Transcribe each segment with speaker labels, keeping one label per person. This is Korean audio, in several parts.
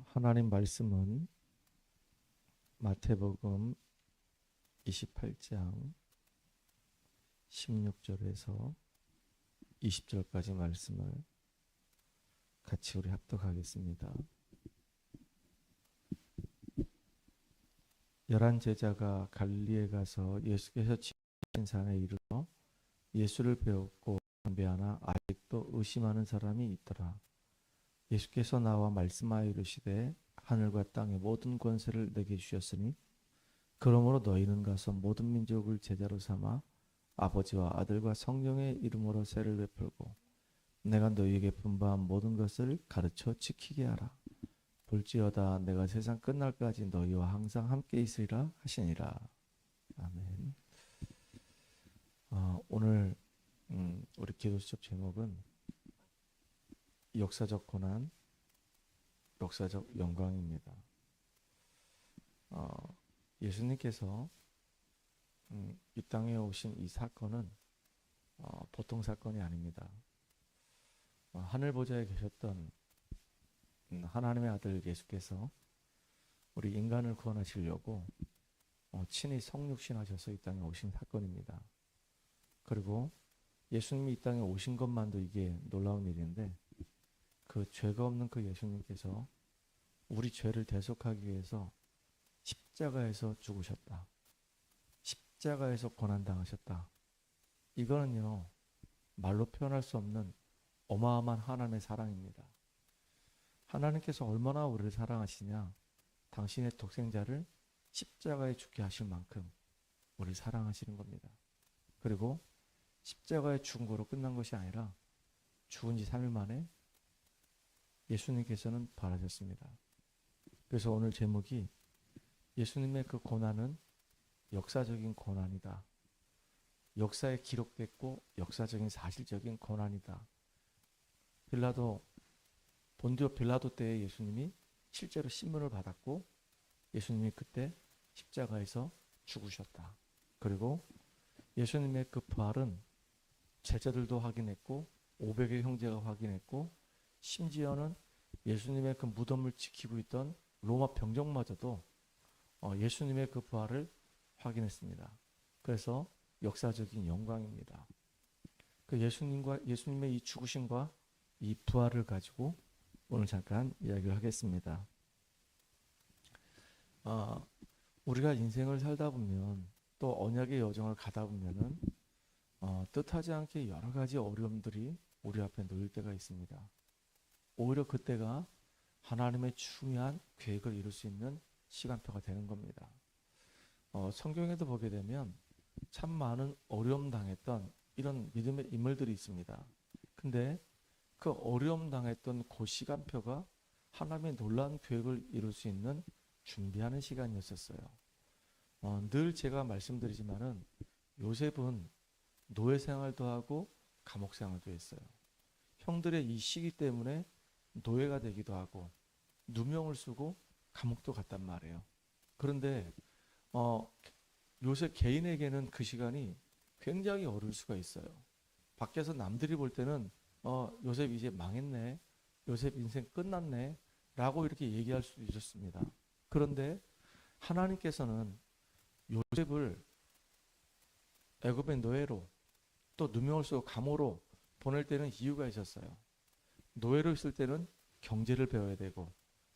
Speaker 1: 하나님 말씀은 마태복음 28장 16절에서 20절까지 말씀을 같이 우리 합독하겠습니다. 11 제자가 갈릴리에 가서 예수께서 지으신 산에 이르러 예수를 배웠고 담배하나 아직도 의심하는 사람이 있더라. 예수께서 나와 말씀하여 이르시되 하늘과 땅의 모든 권세를 내게 주셨으니 그러므로 너희는 가서 모든 민족을 제자로 삼아 아버지와 아들과 성령의 이름으로 세를 베풀고 내가 너희에게 분부한 모든 것을 가르쳐 지키게 하라. 볼지어다 내가 세상 끝날까지 너희와 항상 함께 있으리라 하시니라. 아멘. 오늘 우리 기도 수첩 제목은 역사적 고난, 역사적 영광입니다. 예수님께서 이 땅에 오신 이 사건은 보통 사건이 아닙니다. 하늘 보좌에 계셨던 하나님의 아들 예수께서 우리 인간을 구원하시려고 친히 성육신하셔서 이 땅에 오신 사건입니다. 그리고 예수님이 이 땅에 오신 것만도 이게 놀라운 일인데 그 죄가 없는 그 예수님께서 우리 죄를 대속하기 위해서 십자가에서 죽으셨다. 십자가에서 고난당하셨다. 이거는요, 말로 표현할 수 없는 어마어마한 하나님의 사랑입니다. 하나님께서 얼마나 우리를 사랑하시냐, 당신의 독생자를 십자가에 죽게 하실 만큼 우리를 사랑하시는 겁니다. 그리고 십자가에 죽은 거로 끝난 것이 아니라 죽은 지 3일 만에 예수님께서는 부활하셨습니다. 그래서 오늘 제목이 예수님의 그 고난은 역사적인 고난이다. 역사에 기록됐고 역사적인 사실적인 고난이다. 본디오 빌라도 때에 예수님이 실제로 신문을 받았고 예수님이 그때 십자가에서 죽으셨다. 그리고 예수님의 그 부활은 제자들도 확인했고 500의 형제가 확인했고 심지어는 예수님의 그 무덤을 지키고 있던 로마 병정마저도 예수님의 그 부활을 확인했습니다. 그래서 역사적인 영광입니다. 그 예수님의 이 죽으심과 이 부활을 가지고 오늘 잠깐 이야기를 하겠습니다. 우리가 인생을 살다 보면 또 언약의 여정을 가다 보면은 뜻하지 않게 여러 가지 어려움들이 우리 앞에 놓일 때가 있습니다. 오히려 그때가 하나님의 중요한 계획을 이룰 수 있는 시간표가 되는 겁니다. 성경에도 보게 되면 참 많은 어려움 당했던 이런 믿음의 인물들이 있습니다. 근데 그 어려움 당했던 그 시간표가 하나님의 놀라운 계획을 이룰 수 있는 준비하는 시간이었었어요. 늘 제가 말씀드리지만은 요셉은 노예 생활도 하고 감옥 생활도 했어요. 형들의 이 시기 때문에 노예가 되기도 하고 누명을 쓰고 감옥도 갔단 말이에요. 그런데 요셉 개인에게는 그 시간이 굉장히 어려울 수가 있어요. 밖에서 남들이 볼 때는 요셉 이제 망했네, 요셉 인생 끝났네 라고 이렇게 얘기할 수도 있었습니다. 그런데 하나님께서는 요셉을 애굽의 노예로 또 누명을 쓰고 감옥으로 보낼 때는 이유가 있었어요. 노예로 있을 때는 경제를 배워야 되고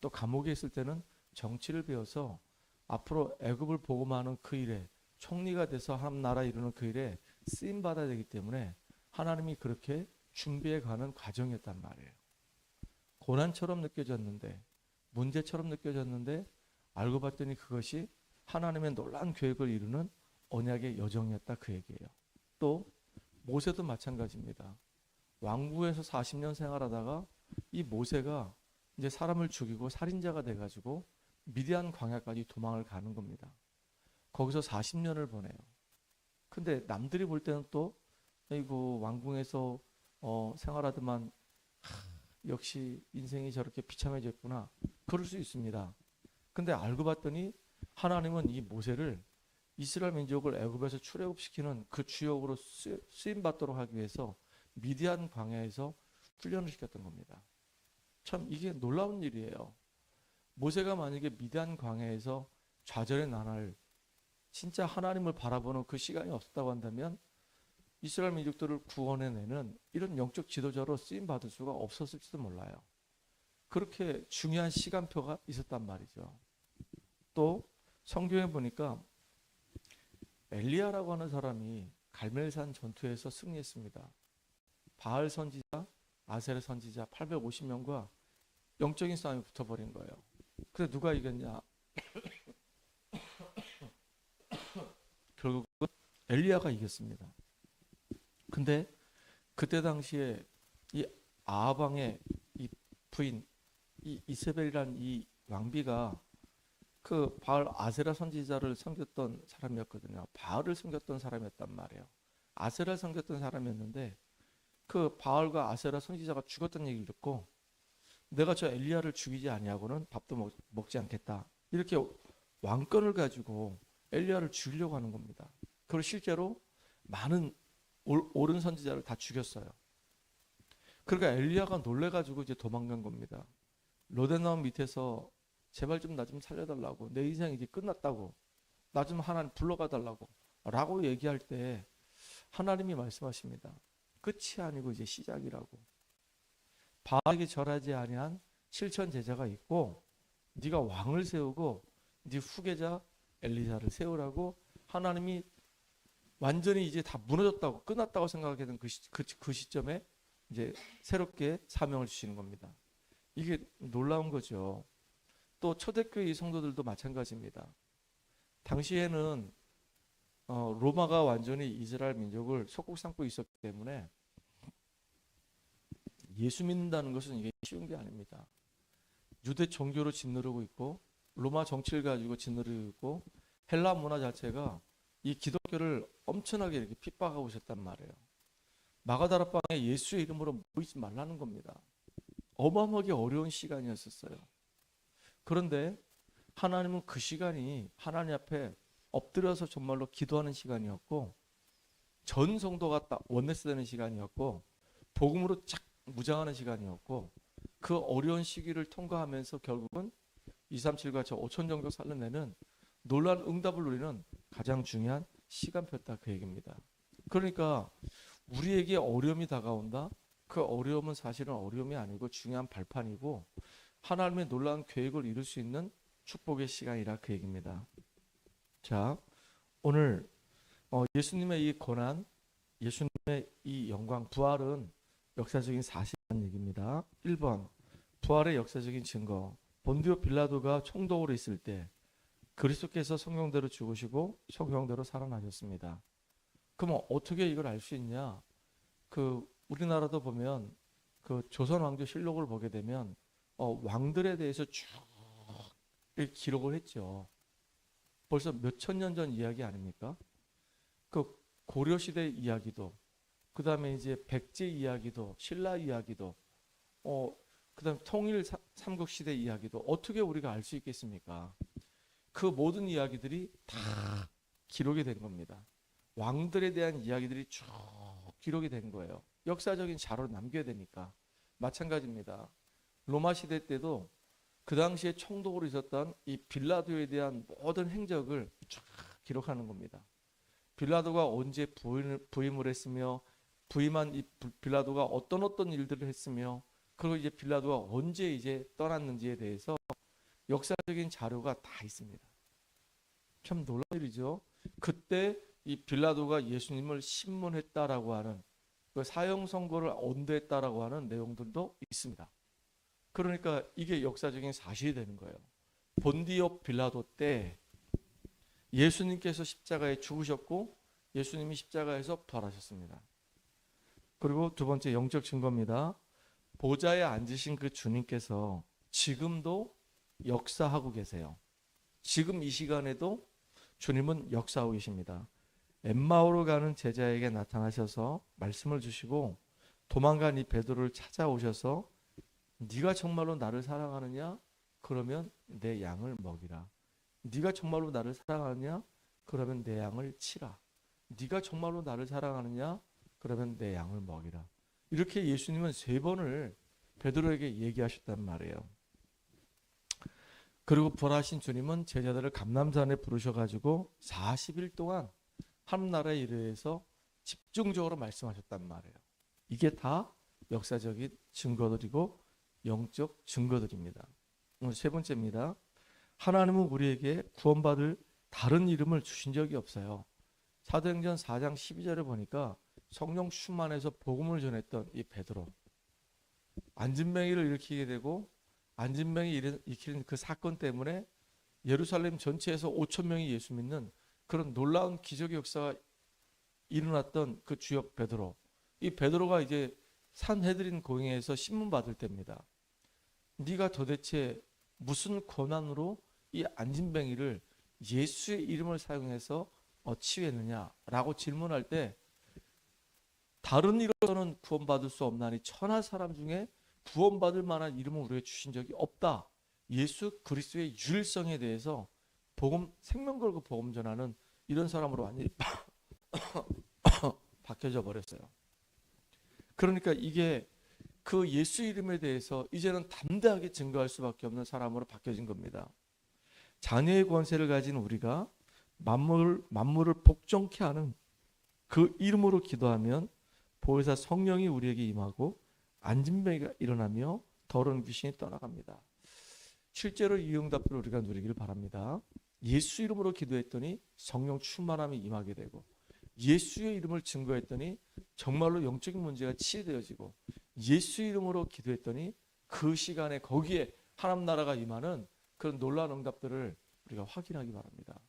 Speaker 1: 또 감옥에 있을 때는 정치를 배워서 앞으로 애굽을 복음하는 그 일에 총리가 돼서 한 나라 이루는 그 일에 쓰임 받아야 되기 때문에 하나님이 그렇게 준비해 가는 과정이었단 말이에요. 고난처럼 느껴졌는데 문제처럼 느껴졌는데 알고 봤더니 그것이 하나님의 놀라운 계획을 이루는 언약의 여정이었다 그 얘기예요. 또 모세도 마찬가지입니다. 왕궁에서 40년 생활하다가 이 모세가 이제 사람을 죽이고 살인자가 돼가지고 미디안 광야까지 도망을 가는 겁니다. 거기서 40년을 보내요. 근데 남들이 볼 때는 또 이거 왕궁에서 생활하더만 역시 인생이 저렇게 비참해졌구나 그럴 수 있습니다. 근데 알고 봤더니 하나님은 이 모세를 이스라엘 민족을 애굽에서 출애굽시키는 그 주역으로 쓰임 받도록 하기 위해서 미디안 광야에서 훈련을 시켰던 겁니다. 참 이게 놀라운 일이에요. 모세가 만약에 미디안 광야에서 좌절의 나날 진짜 하나님을 바라보는 그 시간이 없었다고 한다면 이스라엘 민족들을 구원해내는 이런 영적 지도자로 쓰임 받을 수가 없었을지도 몰라요. 그렇게 중요한 시간표가 있었단 말이죠. 또 성경에 보니까 엘리야라고 하는 사람이 갈멜산 전투에서 승리했습니다. 바알 선지자, 아세르 선지자 850명과 영적인 싸움이 붙어버린 거예요. 그래서 누가 이겼냐? 결국은 엘리야가 이겼습니다. 근데 그때 당시에 이 아합 왕의 이 부인 이 이세벨이라는 이 왕비가 그 바알 아세라 선지자를 섬겼던 사람이었거든요. 바알을 섬겼던 사람이었단 말이에요. 아세라를 섬겼던 사람이었는데 그 바알과 아세라 선지자가 죽었다는 얘기를 듣고 내가 저 엘리야를 죽이지 아니하고는 밥도 먹지 않겠다. 이렇게 왕권을 가지고 엘리야를 죽이려고 하는 겁니다. 그리고 실제로 많은 옳은 선지자를 다 죽였어요. 그러니까 엘리야가 놀래가지고 이제 도망간 겁니다. 로데나무 밑에서 제발 좀 나 좀 살려달라고, 내 인생 이제 끝났다고, 나 좀 하나님 불러가 달라고 라고 얘기할 때 하나님이 말씀하십니다. 끝이 아니고 이제 시작이라고. 바알에게 절하지 아니한 실천 제자가 있고 네가 왕을 세우고 네 후계자 엘리사를 세우라고 하나님이 완전히 이제 다 무너졌다고 끝났다고 생각하게 그 시점에 이제 새롭게 사명을 주시는 겁니다. 이게 놀라운 거죠. 또 초대교회 성도들도 마찬가지입니다. 당시에는 로마가 완전히 이스라엘 민족을 속국 삼고 있었기 때문에 예수 믿는다는 것은 이게 쉬운 게 아닙니다. 유대 종교로 짓누르고 있고 로마 정치를 가지고 짓누르고 있고 헬라 문화 자체가 이 기독교를 엄청나게 이렇게 핍박하고 있었단 말이에요. 마가다락방에 예수의 이름으로 모이지 말라는 겁니다. 어마어마하게 어려운 시간이었었어요. 그런데 하나님은 그 시간이 하나님 앞에 엎드려서 정말로 기도하는 시간이었고 전 성도가 딱 원네스 되는 시간이었고 복음으로 쫙 무장하는 시간이었고 그 어려운 시기를 통과하면서 결국은 237과 저 5천 정도 살려내는 놀라운 응답을 누리는 가장 중요한 시간표였다 그 얘기입니다. 그러니까 우리에게 어려움이 다가온다? 그 어려움은 사실은 어려움이 아니고 중요한 발판이고 하나님의 놀라운 계획을 이룰 수 있는 축복의 시간이라 그 얘기입니다. 자, 오늘 예수님의 이 고난, 예수님의 이 영광, 부활은 역사적인 사실이라는 얘기입니다. 1번, 부활의 역사적인 증거. 본디오 빌라도가 총독으로 있을 때 그리스도께서 성경대로 죽으시고 성경대로 살아나셨습니다. 그럼 어떻게 이걸 알 수 있냐? 그 우리나라도 보면 그 조선 왕조 실록을 보게 되면 왕들에 대해서 쭉 기록을 했죠. 벌써 몇천 년 전 이야기 아닙니까? 그 고려 시대 이야기도, 그 다음에 이제 백제 이야기도, 신라 이야기도, 그 다음 통일 삼국 시대 이야기도 어떻게 우리가 알 수 있겠습니까? 그 모든 이야기들이 다 기록이 된 겁니다. 왕들에 대한 이야기들이 쭉 기록이 된 거예요. 역사적인 자료를 남겨야 되니까. 마찬가지입니다. 로마 시대 때도 그 당시에 총독으로 있었던 이 빌라도에 대한 모든 행적을 쫙 기록하는 겁니다. 빌라도가 언제 부임을 했으며 부임한 이 빌라도가 어떤 일들을 했으며 그리고 이제 빌라도가 언제 이제 떠났는지에 대해서 역사적인 자료가 다 있습니다. 참 놀라운 일이죠. 그때 이 빌라도가 예수님을 신문했다라고 하는 그 사형 선고를 언도했다라고 하는 내용들도 있습니다. 그러니까 이게 역사적인 사실이 되는 거예요. 본디오 빌라도 때 예수님께서 십자가에 죽으셨고 예수님이 십자가에서 부활하셨습니다. 그리고 두 번째 영적 증거입니다. 보좌에 앉으신 그 주님께서 지금도 역사하고 계세요. 지금 이 시간에도 주님은 역사하고 계십니다. 엠마오로 가는 제자에게 나타나셔서 말씀을 주시고 도망간 이 베드로를 찾아오셔서 네가 정말로 나를 사랑하느냐? 그러면 내 양을 먹이라. 네가 정말로 나를 사랑하느냐? 그러면 내 양을 치라. 네가 정말로 나를 사랑하느냐? 그러면 내 양을 먹이라. 이렇게 예수님은 3번을 베드로에게 얘기하셨단 말이에요. 그리고 부활하신 주님은 제자들을 감람산에 부르셔가지고 40일 동안 하나님 나라의 일에 대해서 집중적으로 말씀하셨단 말이에요. 이게 다 역사적인 증거들이고 영적 증거들입니다. 세 번째입니다. 하나님은 우리에게 구원받을 다른 이름을 주신 적이 없어요. 사도행전 4장 12절에 보니까 성령 충만해서 복음을 전했던 이 베드로, 안진뱅이를 일으키게 되고 안진뱅이 일으키는 그 사건 때문에 예루살렘 전체에서 5천 명이 예수 믿는 그런 놀라운 기적의 역사가 일어났던 그 주역 베드로. 이 베드로가 이제 산헤드린 공회에서 신문 받을 때입니다. 네가 도대체 무슨 권한으로 이 안진뱅이를 예수의 이름을 사용해서 치유했느냐라고 질문할 때, 다른 이로서는 구원받을 수 없나니 천하 사람 중에 구원받을 만한 이름은 우리에게 주신 적이 없다. 예수 그리스도의 유일성에 대해서 복음, 생명 걸고 복음 전하는 이런 사람으로 완전히 바뀌어져 버렸어요. 그러니까 이게 그 예수 이름에 대해서 이제는 담대하게 증거할 수밖에 없는 사람으로 바뀌어진 겁니다. 자녀의 권세를 가진 우리가 만물을 복종케 하는 그 이름으로 기도하면 보혜사 성령이 우리에게 임하고 안진뱅이가 일어나며 더러운 귀신이 떠나갑니다. 실제로 이 응답을 우리가 누리길 바랍니다. 예수 이름으로 기도했더니 성령 충만함이 임하게 되고, 예수의 이름을 증거했더니 정말로 영적인 문제가 치유되어지고, 예수 이름으로 기도했더니 그 시간에 거기에 하나님 나라가 임하는 그런 놀라운 응답들을 우리가 확인하기 바랍니다.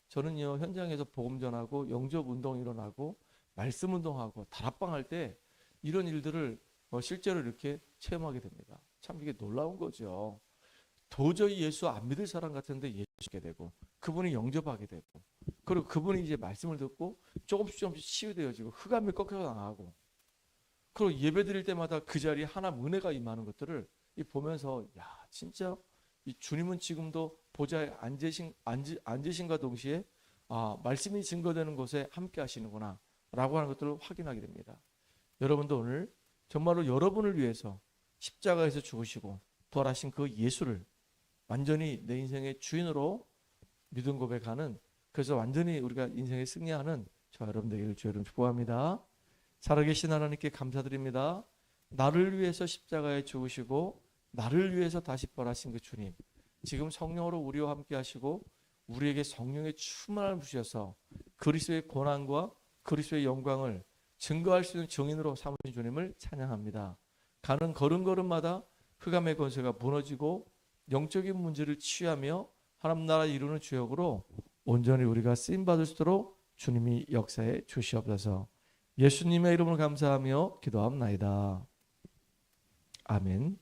Speaker 1: 저는요, 현장에서 복음 전하고 영접 운동 일어나고 말씀 운동하고 다락방 할 때 이런 일들을 실제로 이렇게 체험하게 됩니다. 참 이게 놀라운 거죠. 도저히 예수 안 믿을 사람 같은데 예수 믿게 되고, 그분이 영접하게 되고, 그리고 그분이 이제 말씀을 듣고 조금씩 치유되어지고 흑암이 꺾여 나가고, 그리고 예배 드릴 때마다 그 자리에 하나님 은혜가 임하는 것들을 보면서, 야, 진짜 이 주님은 지금도 보좌에 앉으신과 동시에 말씀이 증거되는 곳에 함께 하시는구나 라고 하는 것들을 확인하게 됩니다. 여러분도 오늘 정말로 여러분을 위해서 십자가에서 죽으시고 부활하신 그 예수를 완전히 내 인생의 주인으로 믿음 고백하는, 그래서 완전히 우리가 인생에 승리하는 저 여러분 되기를 주의 이름으로 축복합니다. 살아계신 하나님께 감사드립니다. 나를 위해서 십자가에 죽으시고 나를 위해서 다시 부활하신 그 주님, 지금 성령으로 우리와 함께 하시고 우리에게 성령의 충만함을 주셔서 그리스도의 고난과 그리스도의 영광을 증거할 수 있는 증인으로 삼으신 주님을 찬양합니다. 가는 걸음걸음마다 흑암의 권세가 무너지고 영적인 문제를 치유하며 하나님 나라 이루는 주역으로 온전히 우리가 쓰임받을 수 있도록 주님이 역사해 주시옵소서. 예수님의 이름으로 감사하며 기도합나이다. 아멘.